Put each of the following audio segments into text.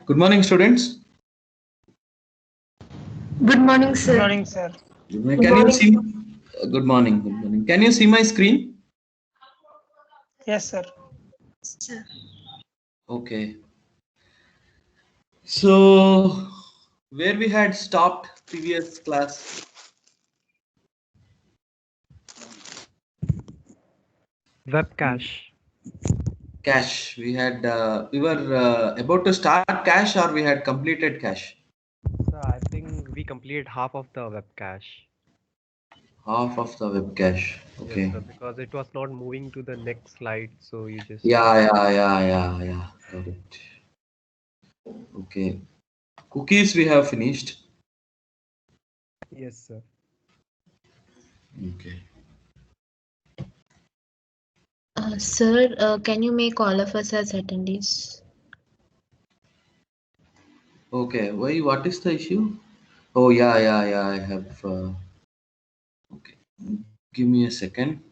Good morning, students. Good morning, Good sir. morning, sir. Can you see? Good morning. Good morning. Can you see my screen? Yes, sir. Sir. Okay. So, where we had stopped previous class? Web cache. Cache. We were about to start cache, or we had completed cache. So I think we completed half of the web cache. Half of the web cache. Yes, Okay. sir, because it was not moving to the next slide, so you just Yeah. Got it. Okay. Cookies we have finished. yes, sir. Okay. Sir, can you make all of us as attendees? Okay. Why? What is the issue? Oh yeah. I have. Okay. Give me a second.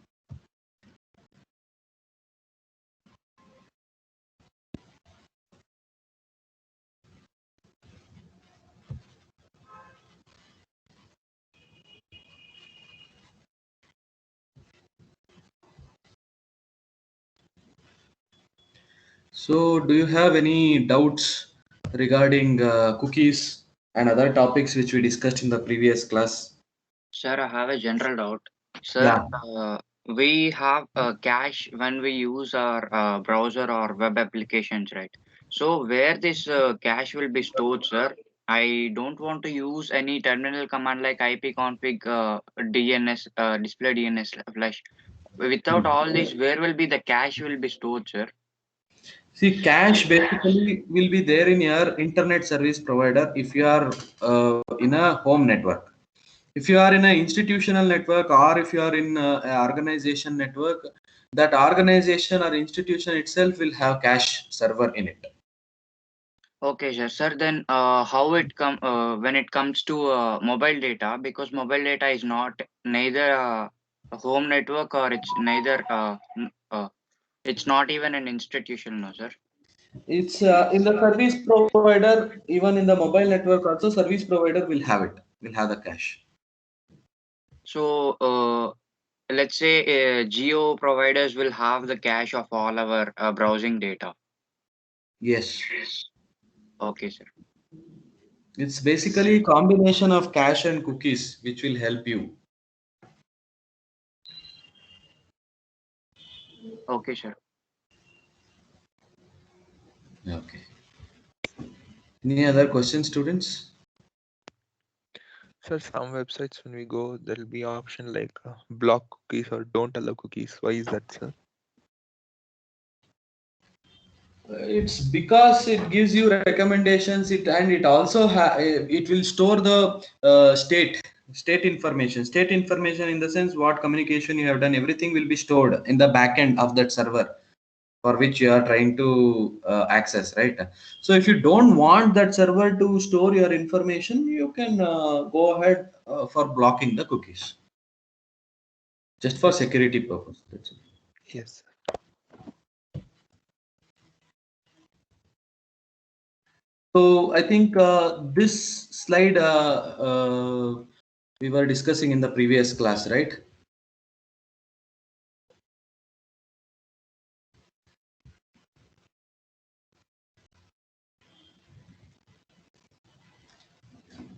So, do you have any doubts regarding cookies and other topics which we discussed in the previous class? Sir, I have a general doubt. Sir, Yeah. we have cache when we use our browser or web applications, right? So, where this cache will be stored, sir? I don't want to use any terminal command like ipconfig DNS, display DNS flash. Without all this, where will be the cache will be stored, sir? See, cache basically will be there in your internet service provider if you are in a home network. If you are in an institutional network, or if you are in an organization network, that organization or institution itself will have cache server in it. Okay, sir. Sir, then how it come when it comes to mobile data? Because mobile data is not neither a home network or it's neither it's not even an institution, no, sir. It's in the service provider, even in the mobile network, also service provider will have it, will have the cache. So let's say geo providers will have the cache of all our browsing data. Yes. Okay, sir. It's basically a combination of cache and cookies which will help you. Okay, sir. Okay. Any other questions, students? Sir, some websites when we go, there'll be option like block cookies or don't allow cookies. Why is that, sir? It's because it gives you recommendations. It also it will store the state information. State information in the sense what communication you have done. Everything will be stored in the backend of that server for which you are trying to access, right? So if you don't want that server to store your information, you can go ahead for blocking the cookies just for security purpose. That's it. Yes. So I think this slide we were discussing in the previous class, right?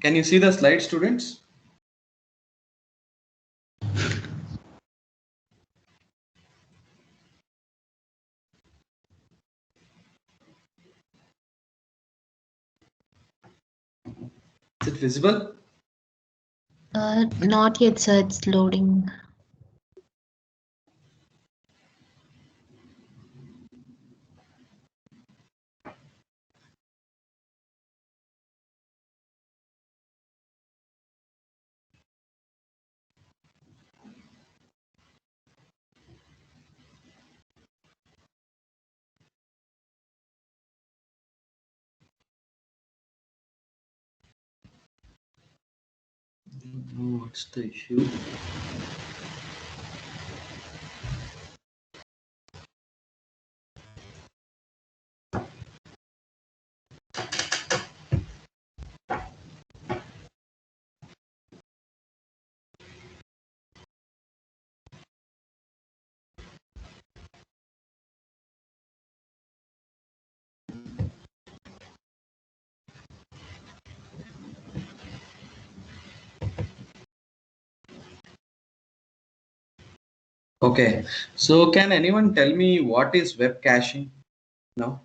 Can you see the slide, students? Is it visible? Not yet, sir. It's loading. No, what's the issue? Okay, so can anyone tell me what is web caching now?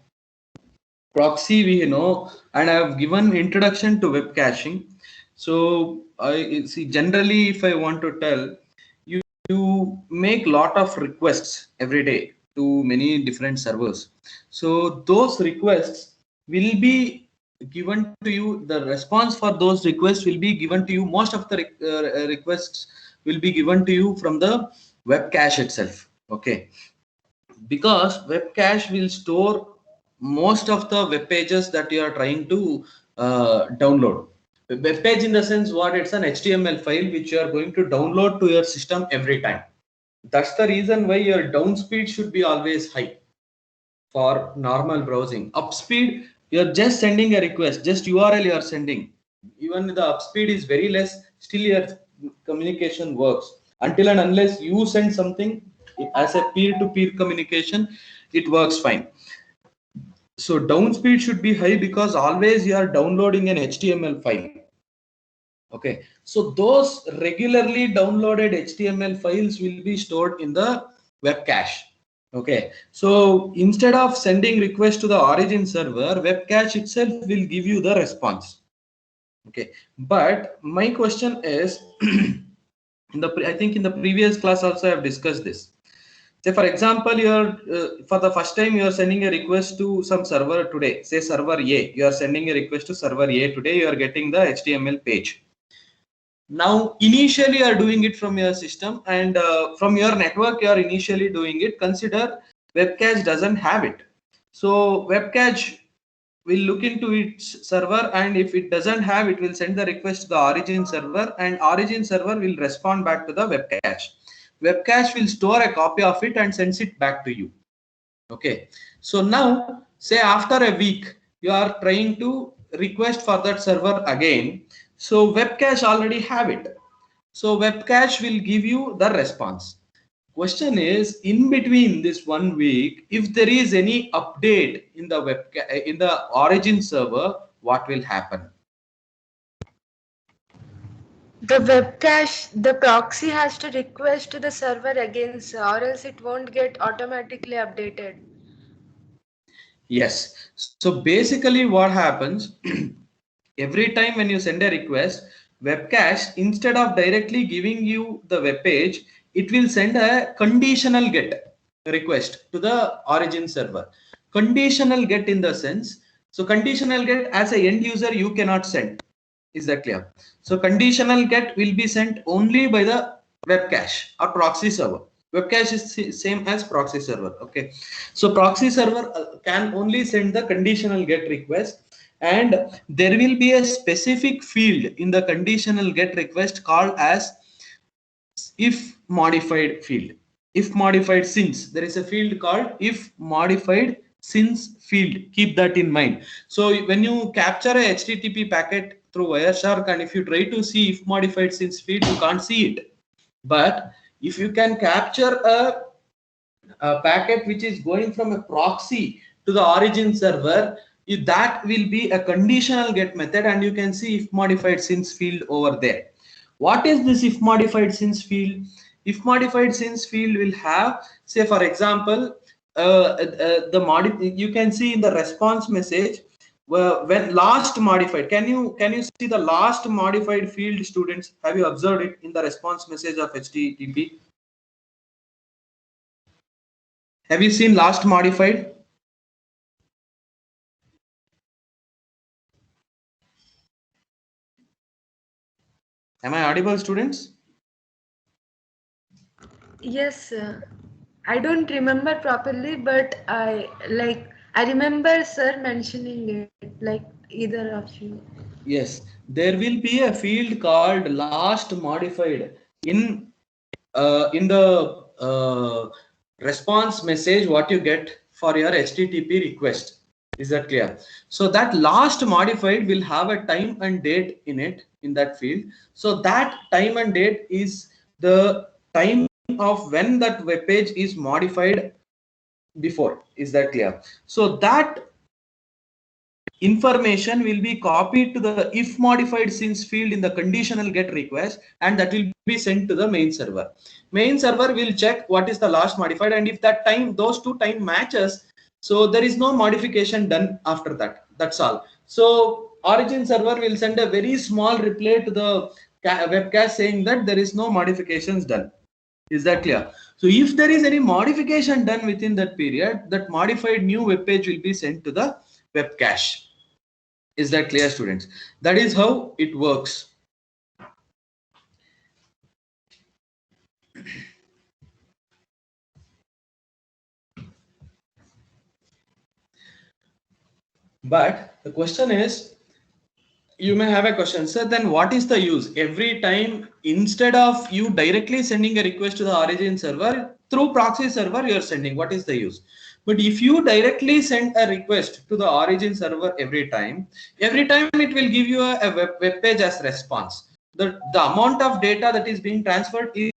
Proxy we know, and I have given introduction to web caching. So I see generally if I want to tell you, you make lot of requests every day to many different servers. So those requests will be given to you. The response for those requests will be given to you. Most of the requests will be given to you from the web cache itself. Okay, because web cache will store most of the web pages that you are trying to download. Web page in the sense what, it's an HTML file which you are going to download to your system every time. That's the reason why your down speed should be always high for normal browsing. Up speed, you're just sending a request, just URL you are sending. Even the up speed is very less, still your communication works. Until and unless you send something as a peer-to-peer communication, it works fine. So down speed should be high because always you are downloading an HTML file. Okay, so those regularly downloaded HTML files will be stored in the web cache. Okay, so instead of sending request to the origin server, web cache itself will give you the response. Okay, but my question is I think in the previous class also I have discussed this. Say for example, you're for the first time you are sending a request to some server today, say server A. You are sending a request to server A today. You are getting the HTML page. Now initially you are doing it from your system, and from your network you are initially doing it. Consider web cache doesn't have it. So web cache will look into its server, and if it doesn't have, it will send the request to the origin server, and origin server will respond back to the web cache. Web cache will store a copy of it and sends it back to you. Okay, so now say after a week you are trying to request for that server again. So web cache already have it. So web cache will give you the response. Question is, in between this 1 week, if there is any update in the in the origin server, what will happen? The web cache, the proxy has to request to the server again, sir, or else it won't get automatically updated. Yes. So basically what happens, every time when you send a request, web cache, instead of directly giving you the web page, it will send a conditional get request to the origin server. Conditional get in the sense, so conditional get as a end user you cannot send. Is that clear? So conditional get will be sent only by the web cache or proxy server. Web cache is same as proxy server. Okay, so proxy server can only send the conditional get request, and there will be a specific field in the conditional get request called as if modified field. If modified since, there is a field called if modified since field. Keep that in mind. So when you capture a HTTP packet through Wireshark, and if you try to see if modified since field, you can't see it. But if you can capture a packet which is going from a proxy to the origin server, that will be a conditional get method, and you can see if modified since field over there. What is this if modified since field? If modified since field will have, say for example, you can see in the response message when last modified. Can you see the last modified field, students? Have you observed it in the response message of HTTP? Have you seen last modified? Am I audible, students? Yes, sir. I don't remember properly, but I remember sir mentioning it, like either of you. Yes, there will be a field called last modified in the response message what you get for your HTTP request. Is that clear? So that last modified will have a time and date in it, in that field. So that time and date is the time of when that web page is modified before. Is that clear? So that information will be copied to the if modified since field in the conditional get request, and that will be sent to the main server. Main server will check what is the last modified, and if that time, those two time matches, so there is no modification done after that. That's all. So origin server will send a very small reply to the webcast saying that there is no modifications done. Is that clear? So if there is any modification done within that period, that modified new web page will be sent to the web cache. Is that clear, students? That is how it works. But the question is, you may have a question, sir, then what is the use? Every time, instead of you directly sending a request to the origin server, through proxy server, you are sending. What is the use? But if you directly send a request to the origin server every time it will give you a web page as response. The amount of data that is being transferred is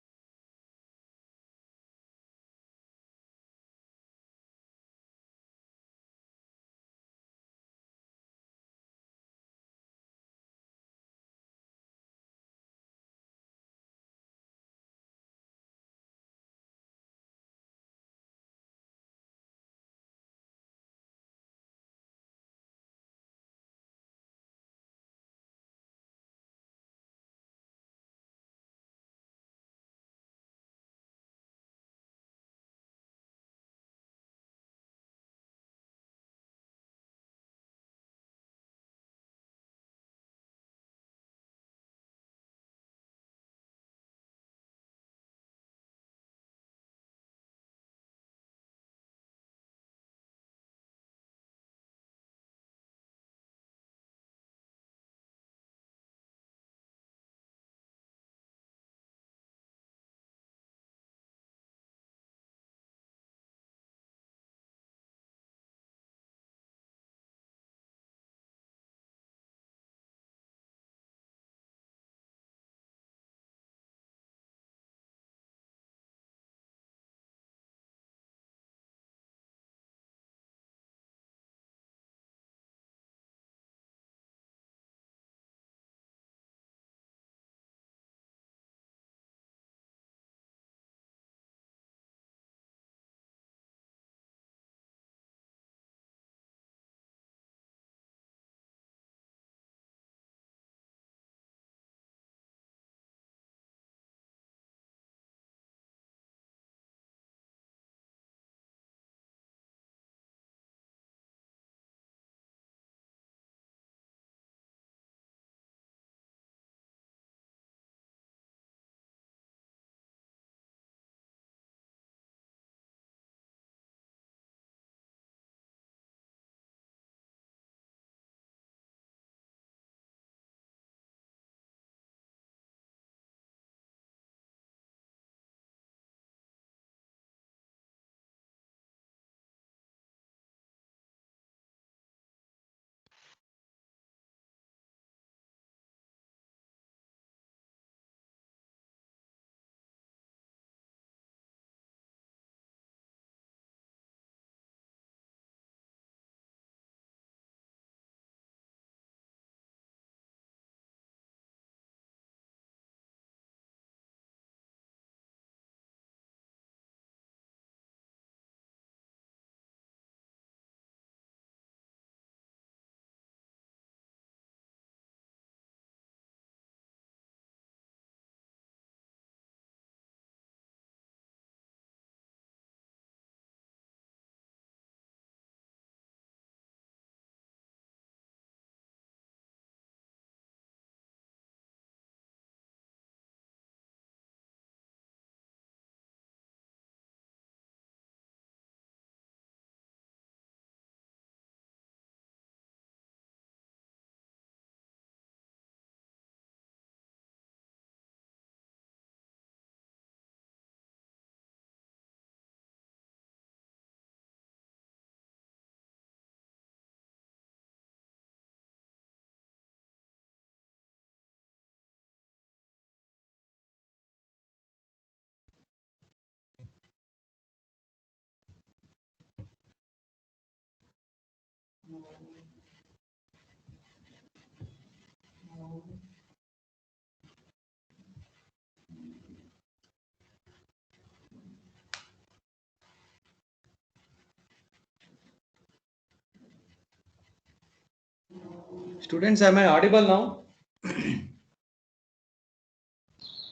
Students, am I audible now?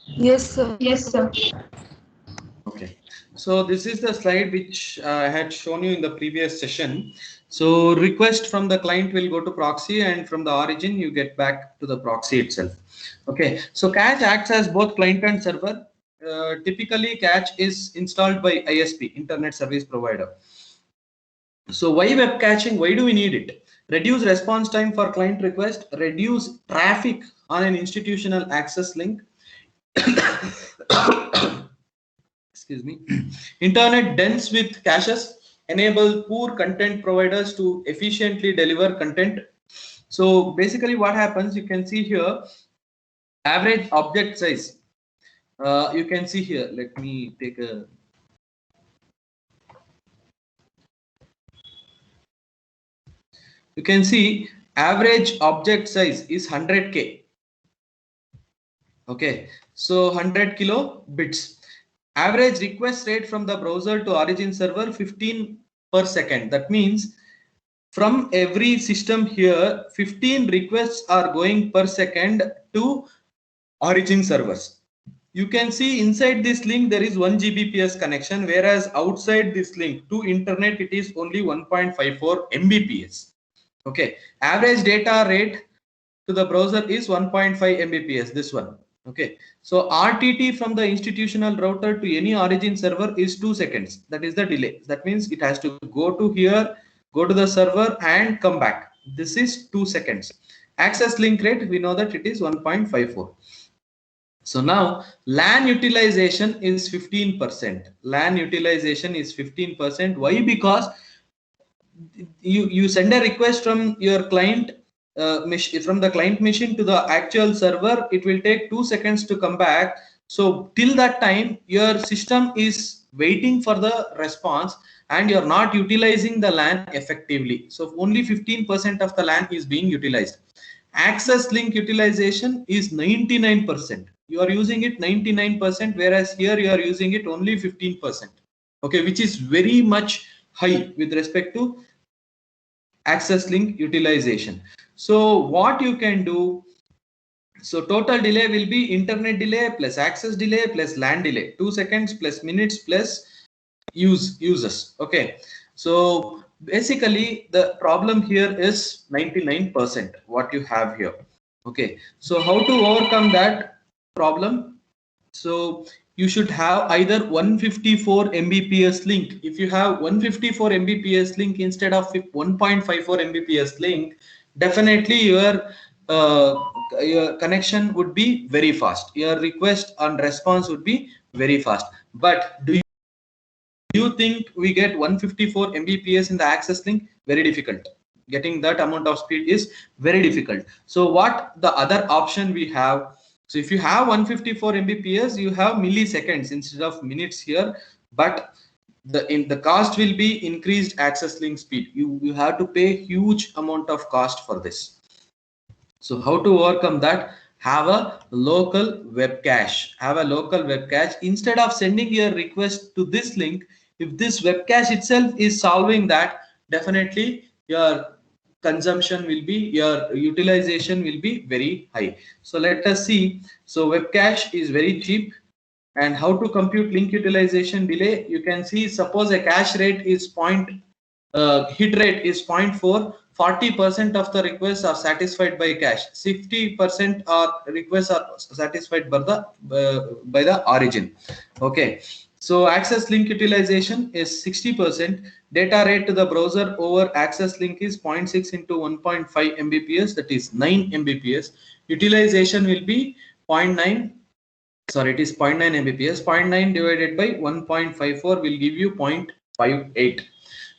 Yes, sir. Yes, sir. Okay. So this is the slide which I had shown you in the previous session. So request from the client will go to proxy, and from the origin you get back to the proxy itself. Okay. So cache acts as both client and server. Typically cache is installed by ISP, Internet Service Provider. So why web caching? Why do we need it? Reduce response time for client request, reduce traffic on an institutional access link. Excuse me. Internet dense with caches, enable poor content providers to efficiently deliver content. So basically what happens, you can see here, average object size. You can see here, let me take a, you can see average object size is 100K. Okay, so 100 kilobits. Average request rate from the browser to origin server 15 per second. That means from every system here, 15 requests are going per second to origin servers. You can see inside this link there is 1 Gbps connection, whereas outside this link to internet it is only 1.54 Mbps. Okay, average data rate to the browser is 1.5 Mbps, this one. Okay, so RTT from the institutional router to any origin server is 2 seconds. That is the delay. That means it has to go to here, go to the server and come back. This is 2 seconds. Access link rate, we know that it is 1.54. So now LAN utilization is 15%. LAN utilization is 15%. Why? Because you send a request from your client from the client machine to the actual server. It will take 2 seconds to come back. So till that time your system is waiting for the response and you're not utilizing the LAN effectively. So only 15% of the LAN is being utilized. Access link utilization is 99%. You are using it 99%, whereas here you are using it only 15%. Okay, which is very much high with respect to access link utilization. So what you can do, so total delay will be internet delay plus access delay plus LAN delay, 2 seconds plus minutes plus uses. Okay, so basically the problem here is 99% what you have here. Okay, so how to overcome that problem? So you should have either 154 Mbps link. If you have 154 Mbps link instead of 1.54 Mbps link, definitely your connection would be very fast. Your request and response would be very fast. But do you think we get 154 Mbps in the access link? Very difficult. Getting that amount of speed is very difficult. So what the other option we have? So if you have 154 Mbps, you have milliseconds instead of minutes here, but the cost will be increased access link speed. You have to pay huge amount of cost for this. So how to overcome that? Have a local web cache. Have a local web cache. Instead of sending your request to this link, if this web cache itself is solving that, definitely your consumption will be, your utilization will be very high. So let us see. So web cache is very cheap. And how to compute link utilization delay? You can see, suppose a cache rate is hit rate is 0.4, 40% of the requests are satisfied by cache, 60% are requests are satisfied by the origin. Okay, so access link utilization is 60%. Data rate to the browser over access link is 0.6 into 1.5 Mbps, that is 9 Mbps. Utilization will be 0.9, sorry, it is 0.9 Mbps. 0.9 divided by 1.54 will give you 0.58.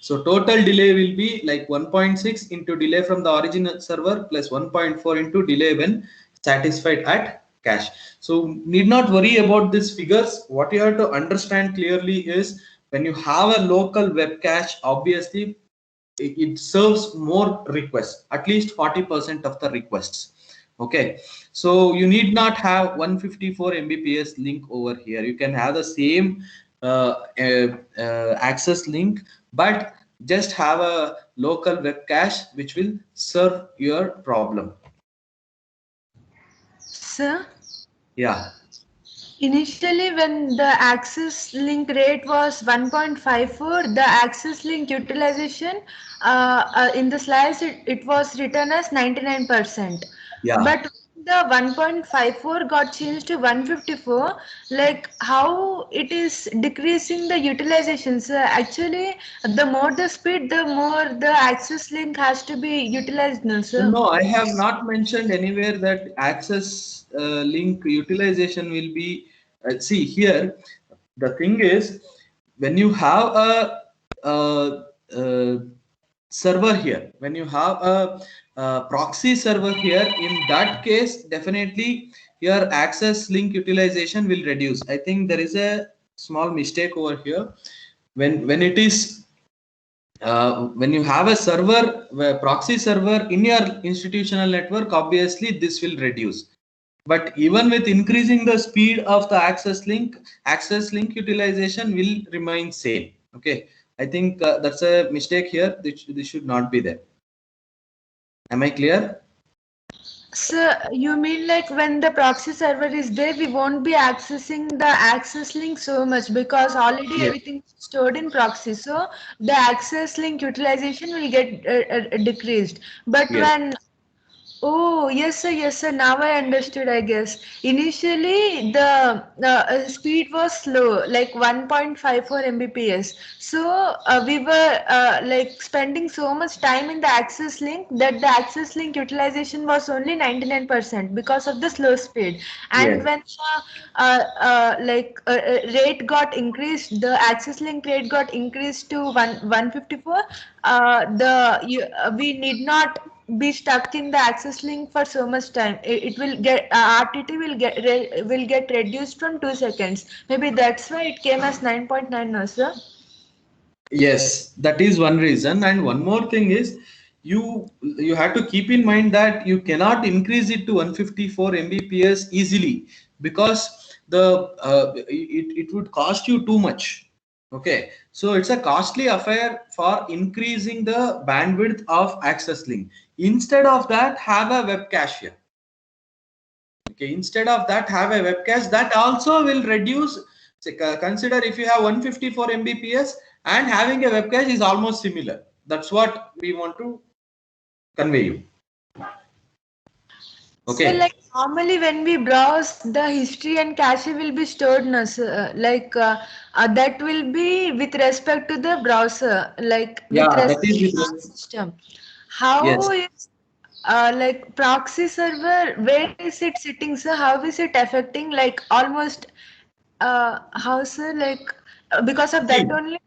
So total delay will be like 1.6 into delay from the original server plus 1.4 into delay when satisfied at cache. So need not worry about these figures. What you have to understand clearly is, when you have a local web cache, obviously it serves more requests, at least 40% of the requests. Okay, so you need not have 154 Mbps link over here. You can have the same access link, but just have a local web cache which will serve your problem. Sir, Yeah. initially when the access link rate was 1.54, the access link utilization in the slides it was written as 99%. Yeah. But the 1.54 got changed to 154, like how it is decreasing the utilization. So actually, the more the speed, the more the access link has to be utilized, no, sir? No, I have not mentioned anywhere that access link utilization will be. See here, the thing is, when you have a server here, when you have a proxy server here, in that case, definitely your access link utilization will reduce. I think there is a small mistake over here. When it is when you have a server, a proxy server in your institutional network, obviously this will reduce. But even with increasing the speed of the access link utilization will remain same. Okay, I think that's a mistake here. This should not be there. Am I clear? So you mean like when the proxy server is there, we won't be accessing the access link so much because already Yes. everything is stored in proxy. So the access link utilization will get decreased. But Yes. when oh, yes, sir. Yes, sir. Now I understood, I guess. Initially, the speed was slow, like 1.54 Mbps. So we were like spending so much time in the access link that the access link utilization was only 99% because of the slow speed. And Yes. when rate got increased, the access link rate got increased to 154. We need not be stuck in the access link for so much time. It will get RTT will get reduced from 2 seconds. Maybe that's why it came as 9.9 now, sir. Yes, that is one reason. And one more thing is you have to keep in mind that you cannot increase it to 154 Mbps easily because it would cost you too much. Okay, so it's a costly affair for increasing the bandwidth of access link. Instead of that, have a web cache here. Okay, instead of that, have a web cache that also will reduce. Consider if you have 154 Mbps and having a web cache is almost similar. That's what we want to convey you. Okay. So like normally when we browse, the history and cache will be stored, no, sir. That will be with respect to the browser, like with Yeah, that respect is to with the respect. system. How Yes. is like proxy server, where is it sitting, sir? How is it affecting? Like almost how, sir? Like because of that See, only.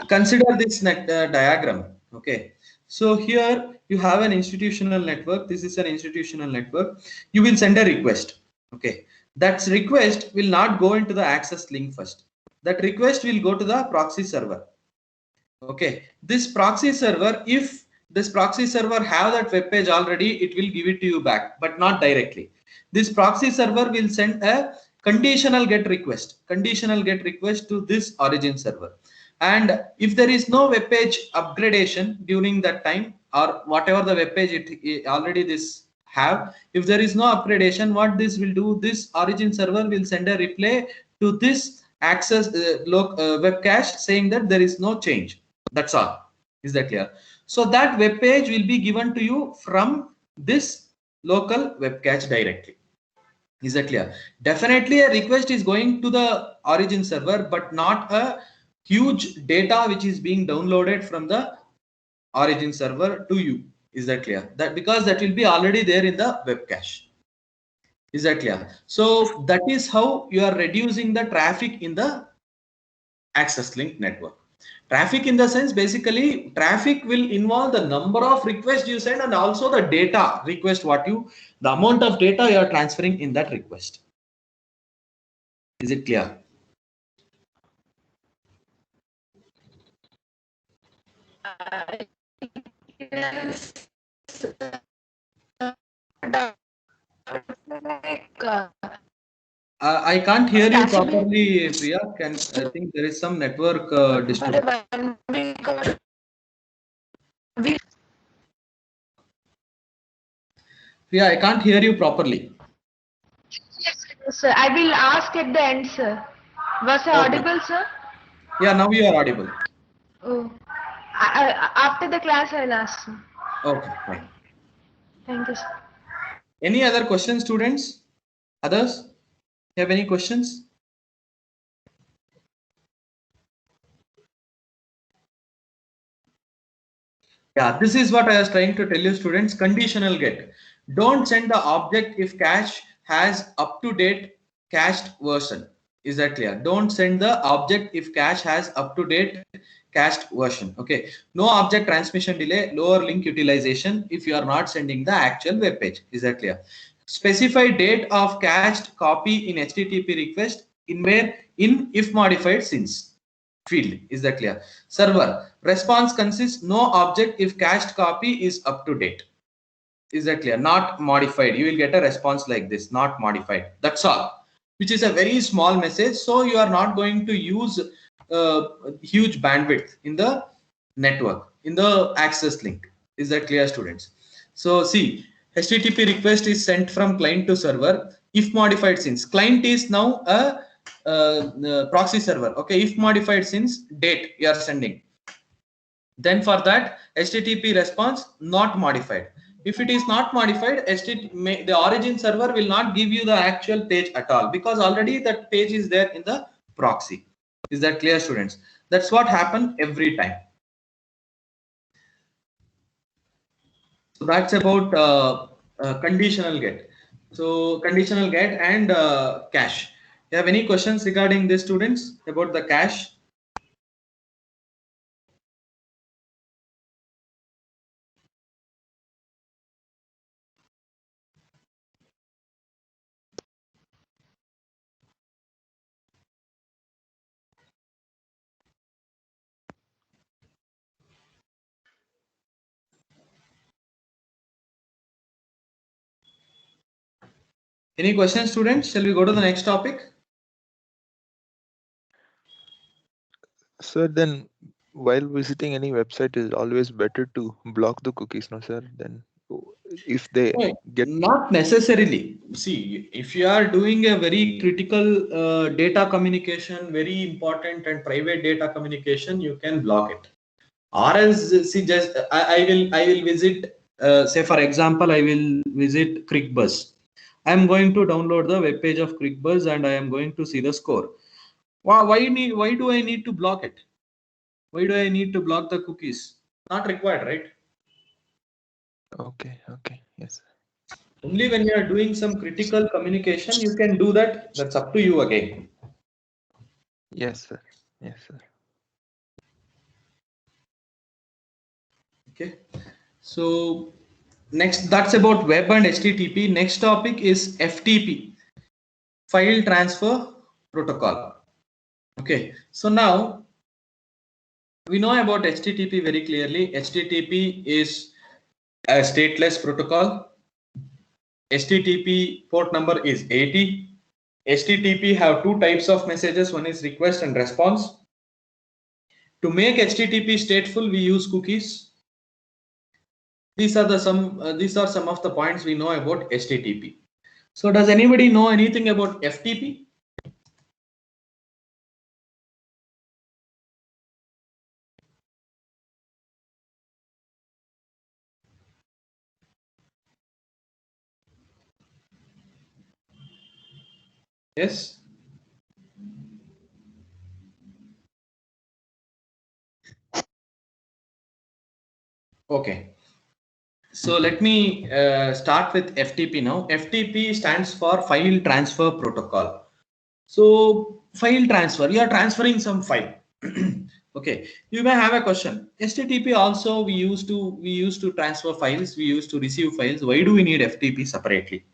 consider this diagram. Okay, so here you have an institutional network. This is an institutional network. You will send a request. Okay, that request will not go into the access link first. That request will go to the proxy server. Okay, this proxy server, if this proxy server have that web page already, it will give it to you back, but not directly. This proxy server will send a conditional get request to this origin server. And if there is no web page upgradation during that time, or whatever the web page it already this have, if there is no upgradation, what this will do, this origin server will send a reply to this access web cache saying that there is no change. That's all. Is that clear? So that web page will be given to you from this local web cache directly. Is that clear? Definitely a request is going to the origin server, but not a huge data which is being downloaded from the origin server to you. Is that clear? That because that will be already there in the web cache. Is that clear? So that is how you are reducing the traffic in the access link network. Traffic in the sense, basically traffic will involve the number of requests you send and also the data request, the amount of data you are transferring in that request. Is it clear? Yes. Like, I can't hear you cache properly, Priya. I think there is some network disturbance. for 1 week or Priya, I can't hear you properly. Yes, sir. I will ask at the end, sir. Was I Okay. audible, sir? Yeah, now you are audible. Oh, after the class, I'll ask, sir. Okay, fine. Thank you, sir. Any other questions, students? Others? You have any questions? Yeah, this is what I was trying to tell you, students. Conditional get. Don't send the object if cache has up-to-date cached version. Is that clear? Don't send the object if cache has up-to-date cached version. Okay. No object transmission delay, lower link utilization if you are not sending the actual web page. Is that clear? Specify date of cached copy in HTTP request in if modified since field. Is that clear? Server response consists no object if cached copy is up to date. Is that clear? Not modified. You will get a response like this, not modified. That's all, which is a very small message. So you are not going to use huge bandwidth in the network, in the access link. Is that clear, students? So see, HTTP request is sent from client to server. If modified since client is now a proxy server. Okay, if modified since date you are sending, then for that HTTP response not modified. If it is not modified, the origin server will not give you the actual page at all, because already that page is there in the proxy. Is that clear, students? That's what happens every time. So that's about conditional get. So conditional get and cache. You have any questions regarding this, students, about the cache? Any questions, students? Shall we go to the next topic? Sir, then while visiting any website, is always better to block the cookies, no, sir? Then if they get Not necessarily. See, if you are doing a very critical data communication, very important and private data communication, you can block it. Or else, see, just I will visit. Say for example, I will visit ClickBuzz. I am going to download the web page of ClickBuzz and I am going to see the score. Why do I need to block it? Why do I need to block the cookies? Not required, right? okay, yes, sir. Only when you are doing some critical communication, you can do that. That's up to you again. Yes, sir. Yes, sir. Okay. So next, that's about web and HTTP. Next topic is FTP, file transfer protocol. Okay. So now we know about HTTP very clearly. HTTP is a stateless protocol. HTTP port number is 80. HTTP have two types of messages. One is request and response. To make HTTP stateful, we use cookies. These are some of the points we know about HTTP. So does anybody know anything about FTP? Yes. Okay. So let me start with FTP now. FTP stands for File Transfer Protocol. So file transfer, you are transferring some file. Okay, you may have a question. HTTP also we used to transfer files, we used to receive files. Why do we need FTP separately?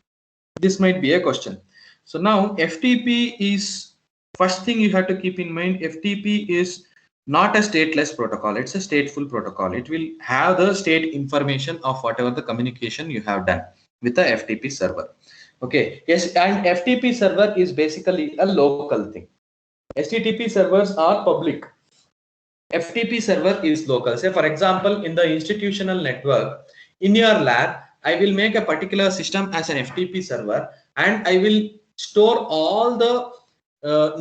This might be a question. So now FTP is, first thing you have to keep in mind, FTP is not a stateless protocol. It's a stateful protocol. It will have the state information of whatever the communication you have done with the FTP server. Okay, yes, and FTP server is basically a local thing. HTTP servers are public. FTP server is local. Say for example, in the institutional network, in your lab, I will make a particular system as an FTP server, and I will store all the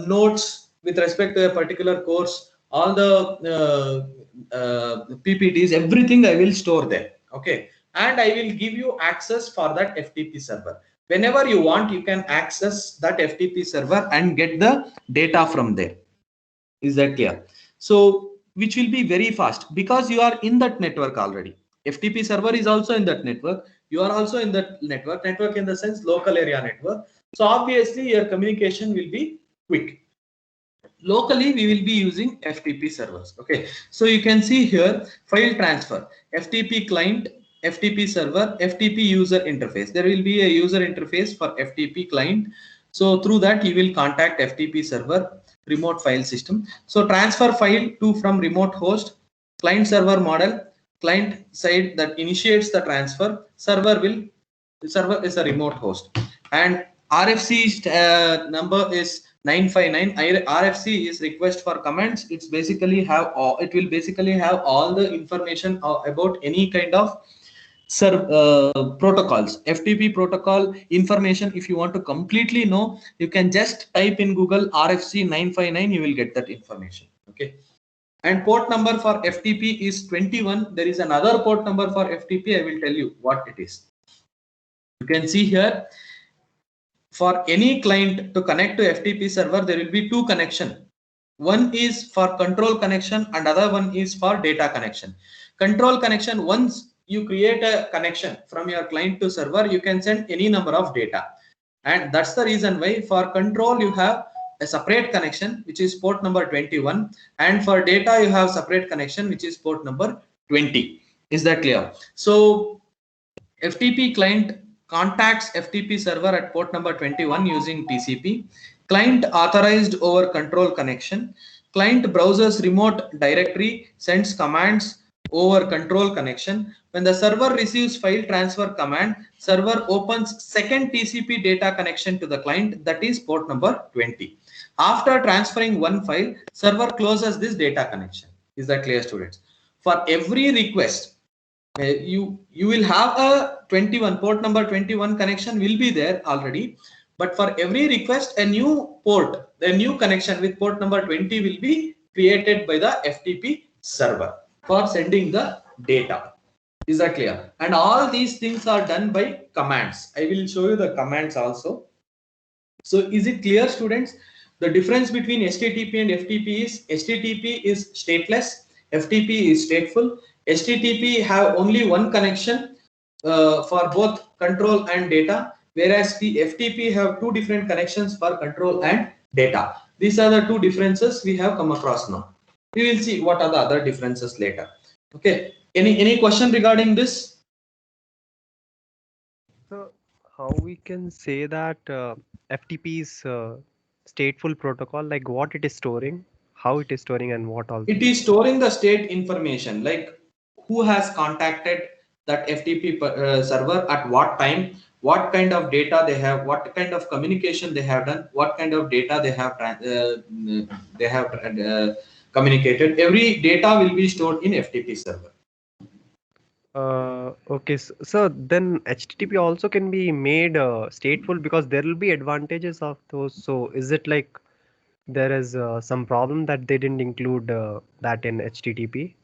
notes with respect to a particular course, all the PPTs, everything I will store there. Okay, and I will give you access for that FTP server. Whenever you want, you can access that FTP server and get the data from there. Is that clear? So which will be very fast because you are in that network already. FTP server is also in that network. You are also in that network in the sense local area network. So obviously your communication will be quick. Locally we will be using FTP servers. Okay, so you can see here file transfer, FTP client, FTP server, FTP user interface. There will be a user interface for FTP client. So through that you will contact FTP server, remote file system. So transfer file to from remote host, client server model, client side that initiates the transfer, server is a remote host, and RFC number is 959. RFC is request for comments. It will basically have all the information about any kind of protocols, FTP protocol information. If you want to completely know, you can just type in Google RFC 959, you will get that information. Okay, and port number for FTP is 21. There is another port number for FTP. I will tell you what it is. You can see here, for any client to connect to FTP server, there will be two connections. One is for control connection and other one is for data connection. Control connection, once you create a connection from your client to server, you can send any number of data. And that's the reason why for control you have a separate connection, which is port number 21. And for data you have separate connection, which is port number 20. Is that clear? So FTP client contacts FTP server at port number 21 using TCP. Client authorized over control connection. Client browsers remote directory, sends commands over control connection. When the server receives file transfer command, server opens second TCP data connection to the client, that is port number 20. After transferring one file, server closes this data connection. Is that clear, students? For every request, you will have a 21 port number 21 connection will be there already, but for every request a new connection with port number 20 will be created by the FTP server for sending the data. Is that clear? And all these things are done by commands. I will show you the commands also. So is it clear, students? The difference between HTTP and FTP is HTTP is stateless, FTP is stateful. HTTP have only one connection for both control and data, whereas the FTP have two different connections for control and data. These are the two differences we have come across now. We will see what are the other differences later. Okay, any question regarding this? So how we can say that FTP is stateful protocol, like what it is storing, how it is storing, and what all? It is storing the state information, like who has contacted that FTP server at what time, what kind of data they have, what kind of communication they have done, what kind of data they have communicated. Every data will be stored in FTP server. Okay, so then HTTP also can be made stateful, because there will be advantages of those. So is it like there is some problem that they didn't include that in HTTP?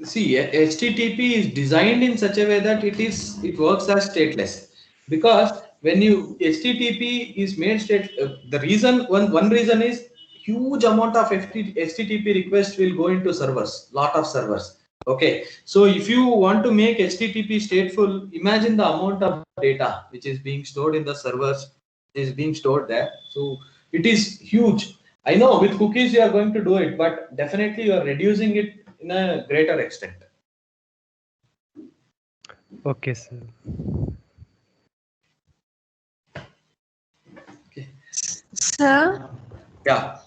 See, HTTP is designed in such a way that it works as stateless, because when HTTP is made state, the reason one reason is huge amount of HTTP requests will go into servers, lot of servers. Okay, so if you want to make HTTP stateful, imagine the amount of data which is being stored in the servers is being stored there. So it is huge. I know with cookies you are going to do it, but definitely you are reducing it in a greater extent. Okay, sir. Okay. Sir, Yeah.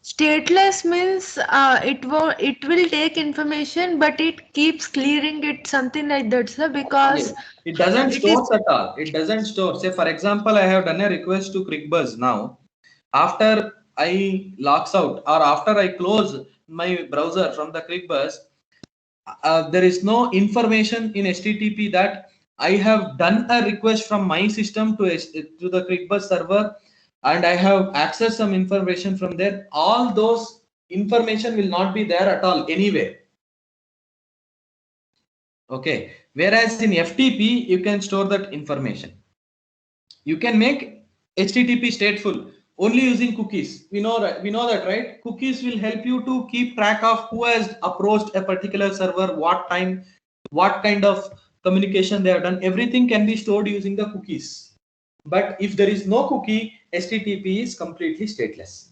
stateless means it will take information, but it keeps clearing it, something like that, sir. Because Yes. It doesn't it store is- at all. It doesn't store. Say for example, I have done a request to ClickBuzz now. After I logs out or after I close my browser from the ClickBuzz, there is no information in HTTP that I have done a request from my system to the ClickBus server, and I have accessed some information from there. All those information will not be there at all anywhere. Okay. Whereas in FTP, you can store that information. You can make HTTP stateful only using cookies. We know that, right? Cookies will help you to keep track of who has approached a particular server, what time, what kind of communication they have done. Everything can be stored using the cookies. But if there is no cookie, HTTP is completely stateless.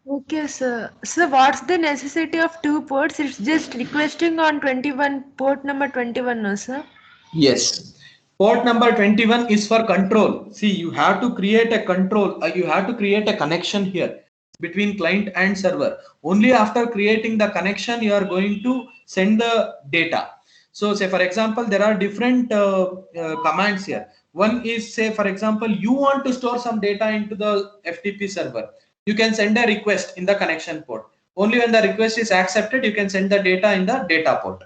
Okay, sir. So what's the necessity of 2 ports? It's just requesting on 21 port number 21, no, sir? Yes. Port number 21 is for control. See, you have to create a control. You have to create a connection here between client and server. Only after creating the connection, you are going to send the data. So say, for example, there are different commands here. One is, say, for example, you want to store some data into the FTP server. You can send a request in the connection port. Only when the request is accepted, you can send the data in the data port.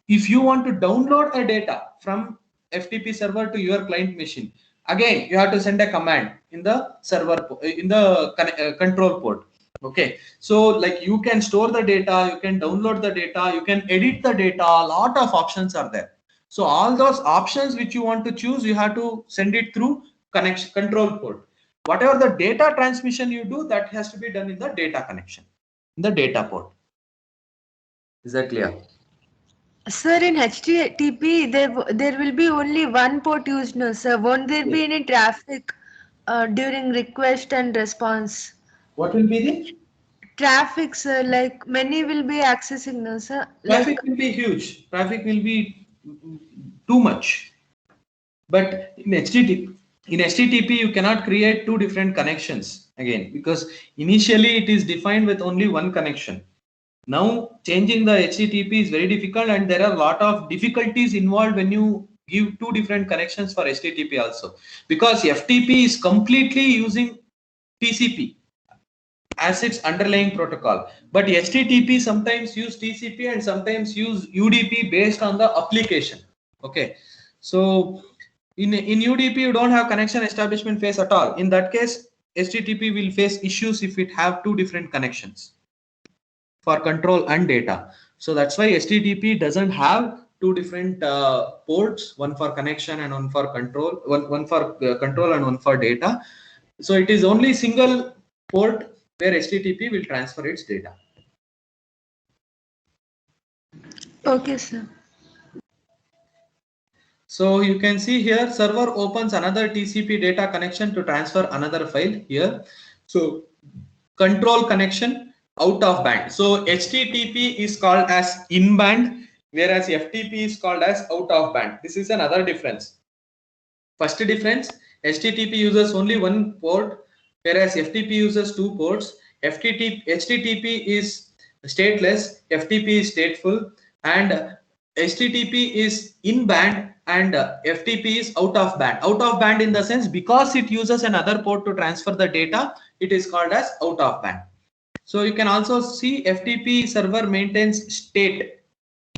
If you want to download a data from FTP server to your client machine, again, you have to send a command in the server, in the control port. Okay, so like you can store the data, you can download the data, you can edit the data, a lot of options are there. So all those options which you want to choose, you have to send it through connection control port. Whatever the data transmission you do, that has to be done in the data connection, in the data port. Is that clear? Sir, in HTTP, there will be only one port used, no, sir? Won't there be any traffic during request and response? What will be the Traffic, sir, like many will be accessing, no, sir? traffic? Will be huge. Traffic will be too much. But in HTTP, you cannot create two different connections again, because initially it is defined with only one connection. Now changing the HTTP is very difficult, and there are a lot of difficulties involved when you give two different connections for HTTP also, because FTP is completely using TCP as its underlying protocol, but HTTP sometimes use TCP and sometimes use UDP based on the application. Okay, so in UDP you don't have connection establishment phase at all. In that case, HTTP will face issues if it have two different connections for control and data. So that's why HTTP doesn't have two different ports, one for connection and one for control, one for control and one for data. So it is only single port where HTTP will transfer its data. Okay, sir. So you can see here, server opens another TCP data connection to transfer another file here. So control connection out of band. So HTTP is called as in band, whereas FTP is called as out of band. This is another difference. First difference, HTTP uses only one port, whereas FTP uses two ports. HTTP is stateless, FTP is stateful, and HTTP is in band and FTP is out of band. Out of band in the sense, because it uses another port to transfer the data, it is called as out of band. So you can also see FTP server maintains state.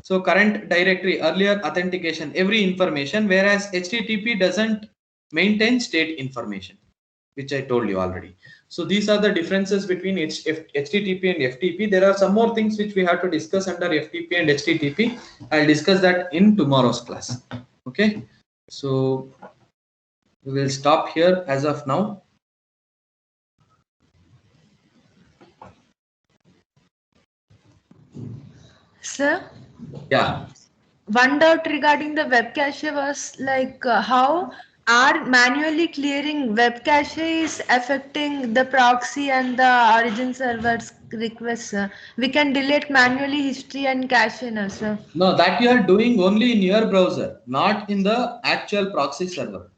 So current directory, earlier authentication, every information, whereas HTTP doesn't maintain state information, which I told you already. So these are the differences between HTTP and FTP. There are some more things which we have to discuss under FTP and HTTP. I'll discuss that in tomorrow's class. Okay. So we will stop here as of now. Sir? Yeah. One doubt regarding the web cache was like how are manually clearing web cache is affecting the proxy and the origin server's requests. We can delete manually history and cache, no, sir. No, that you are doing only in your browser, not in the actual proxy server.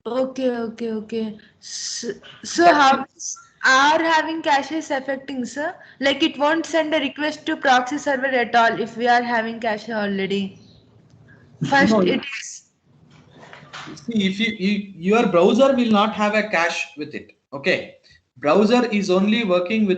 Okay. So how are having caches affecting, sir? Like it won't send a request to proxy server at all if we are having cache already. First, No, it is. see, if your browser will not have a cache with it. Okay, browser is only working with